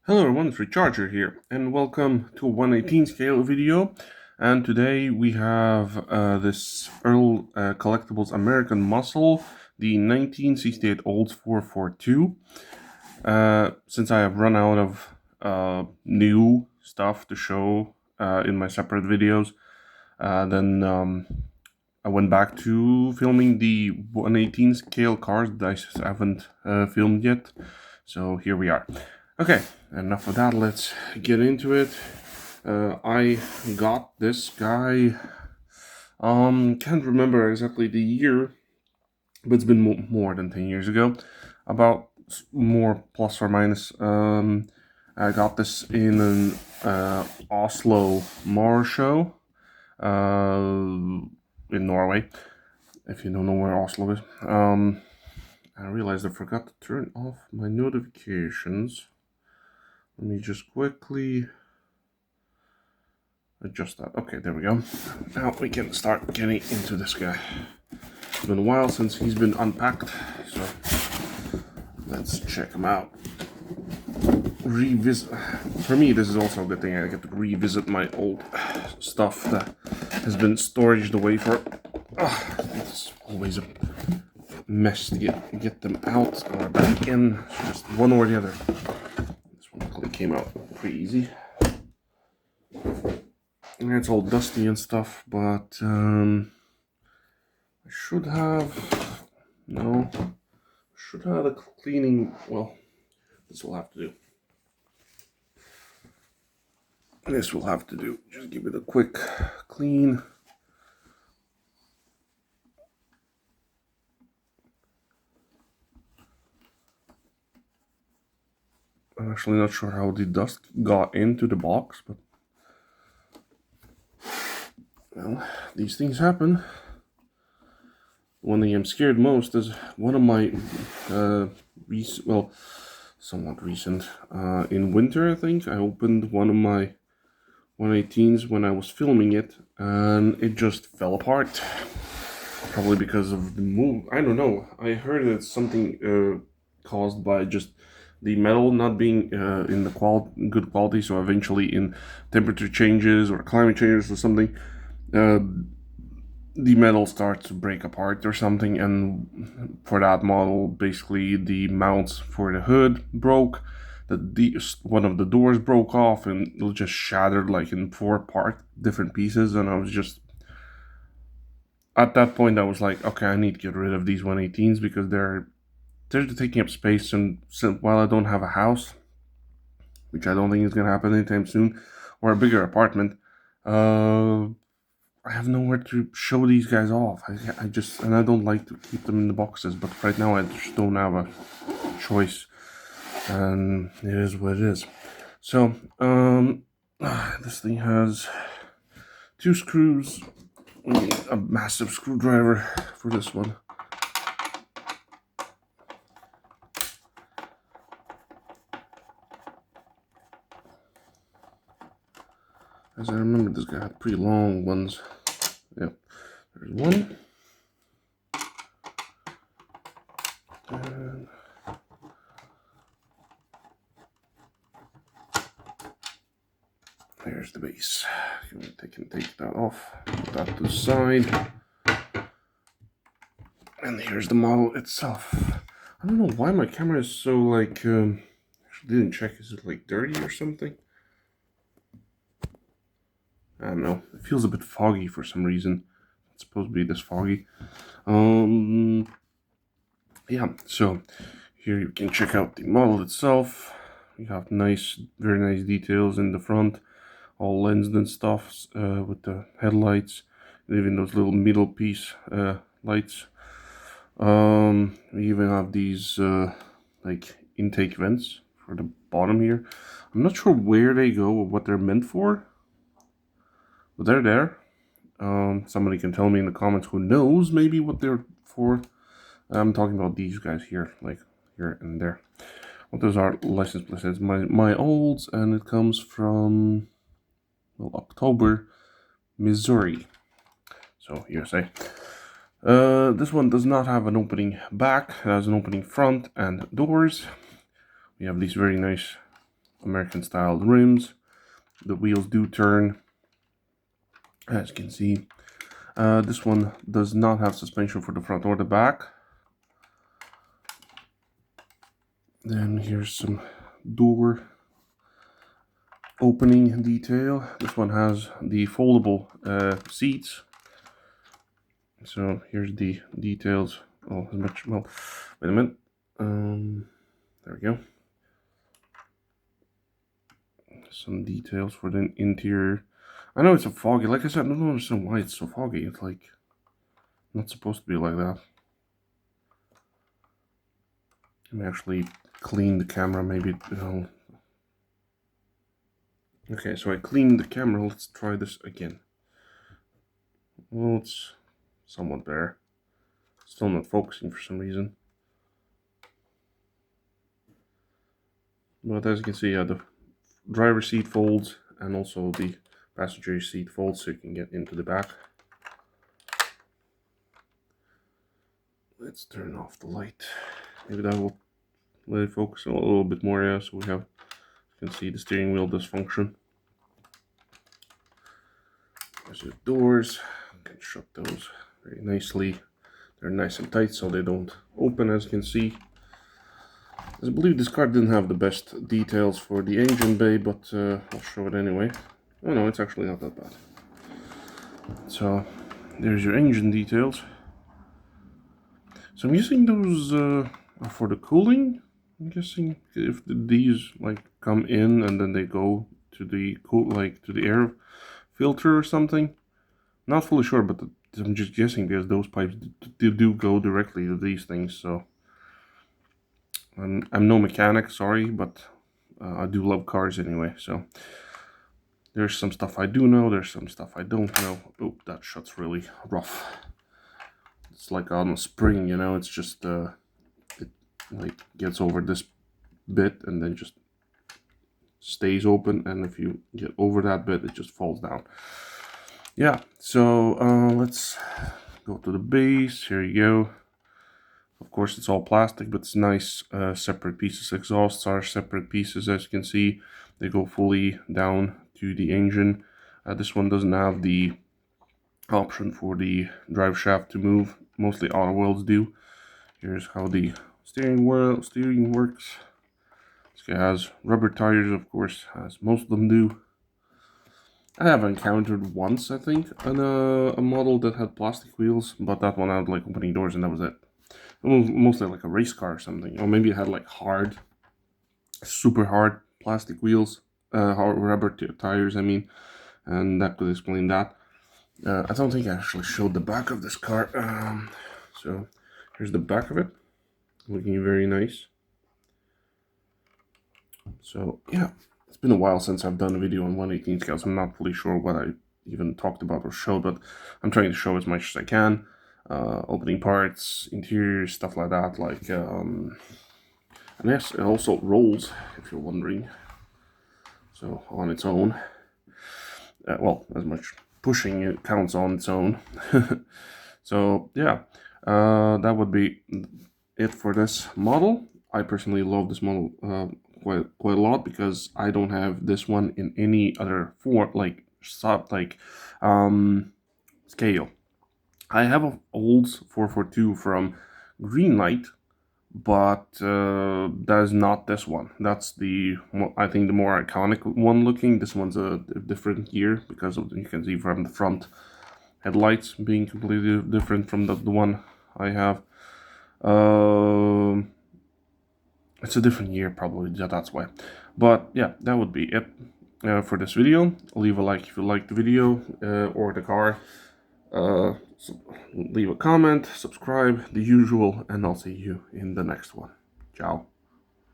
Hello everyone, it's Recharger here, and welcome to a 118 scale video. And today we have this ERTL Collectibles American Muscle, the 1968 Olds 442. Since I have run out of new stuff to show in my separate videos, then I went back to filming the 118 scale cars that I haven't filmed yet. So here we are. Okay, enough of that, let's get into it. I got this guy, can't remember exactly the year, but it's been more than 10 years ago, about more plus or minus. I got this in an Oslo Mar show in Norway, if you don't know where Oslo is. I realized I forgot to turn off my notifications. Let me just quickly adjust that. Okay, there we go. Now we can start getting into this guy. It's been a while since he's been unpacked, so let's check him out. Revisit. For me, this is also a good thing. I get to revisit my old stuff that has been storaged away for. It's always a mess to get them out or back in. It's just one or the other. This one luckily came out pretty easy. It's all dusty and stuff, but I should have. No. Should have a cleaning. Well, this will have to do. This will have to do. Just give it a quick clean. I'm actually not sure how the dust got into the box, but well, these things happen. One thing I'm scared most is one of my somewhat recent, in winter I think, I opened one of my 118s when I was filming it, and it just fell apart. Probably because of the move. I don't know. I heard it's something caused by just the metal not being in the good quality, so eventually in temperature changes or climate changes or something, the metal starts to break apart or something, and for that model, basically the mounts for the hood broke, one of the doors broke off, and it just shattered like in four different pieces, and I was just, at that point I was like, okay, I need to get rid of these 118s because they're taking up space, and while I don't have a house, which I don't think is going to happen anytime soon, or a bigger apartment, I have nowhere to show these guys off. And I don't like to keep them in the boxes, but right now I just don't have a choice, and it is what it is. So, this thing has two screws, a massive screwdriver for this one. As I remember, this guy had pretty long ones. Yep, there's one. And there's the base. I can take that off, put that to the side. And here's the model itself. I don't know why my camera is so like, actually didn't check, is it like dirty or something? I don't know, it feels a bit foggy for some reason. It's supposed to be this foggy. Yeah, so here you can check out the model itself. You have very nice details in the front, all lensed and stuff, with the headlights, and even those little middle piece lights. We even have these like intake vents for the bottom here. I'm not sure where they go or what they're meant for, but they're there. Somebody can tell me in the comments who knows maybe what they're for. I'm talking about these guys here, like here and there. Well, those are license plates. It's my olds, and it comes from, well, October, Missouri. So USA. This one does not have an opening back. It has an opening front and doors. We have these very nice American style rims. The wheels do turn, as you can see. This one does not have suspension for the front or the back. Then here's some door opening detail. This one has the foldable seats. So here's the details. Oh, as much. Well, wait a minute. There we go. Some details for the interior. I know it's a foggy. Like I said, I don't understand why it's so foggy. It's like not supposed to be like that. Let me actually clean the camera. Maybe it'll... Okay, so I cleaned the camera. Let's try this again. Well, it's somewhat there. Still not focusing for some reason. But as you can see, the driver's seat folds and also the passenger seat folds so you can get into the back. Let's turn off the light. Maybe that will let it focus a little bit more. Yeah, so we have, you can see the steering wheel does function. There's the doors. You can shut those very nicely. They're nice and tight so they don't open, as you can see. I believe this car didn't have the best details for the engine bay, but I'll show it anyway. Oh no, it's actually not that bad. So there's your engine details. So I'm guessing those are for the cooling. I'm guessing if these like come in and then they go to the to the air filter or something. Not fully sure, but I'm just guessing because those pipes do go directly to these things. So I'm no mechanic, sorry, but I do love cars anyway. So there's some stuff I do know, there's some stuff I don't know. Oh, that shot's really rough. It's like on a spring, you know. It's just it like gets over this bit and then just stays open, and if you get over that bit, it just falls down. Yeah, so let's go to the base. Here you go. Of course, it's all plastic, but it's nice separate pieces. Exhausts are separate pieces, as you can see. They go fully down to the engine. This one doesn't have the option for the drive shaft to move. Mostly auto worlds do. Here's how the steering works. This guy has rubber tires, of course, as most of them do. I have encountered once, I think, on a model that had plastic wheels, but that one had like opening doors and that was it. It was mostly like a race car or something, or maybe it had like hard, super hard plastic wheels, hard rubber tires, I mean, and that could explain that. I don't think I actually showed the back of this car. So here's the back of it, looking very nice. So yeah, it's been a while since I've done a video on 1/18 scales. I'm not fully sure what I even talked about or showed, but I'm trying to show as much as I can. Opening parts, interior, stuff like that. Like, and yes, it also rolls, if you're wondering. So on its own, well, as much pushing it counts on its own. So yeah, that would be it for this model. I personally love this model quite a lot because I don't have this one in any other scale. I have an old 442 from Greenlight, but that is not this one. That's the, I think, the more iconic one looking. This one's a different year because of, you can see from the front headlights being completely different from the one I have. It's a different year probably, that's why. But yeah, that would be it for this video. Leave a like if you liked the video or the car. Leave a comment, subscribe, the usual, and I'll see you in the next one. Ciao.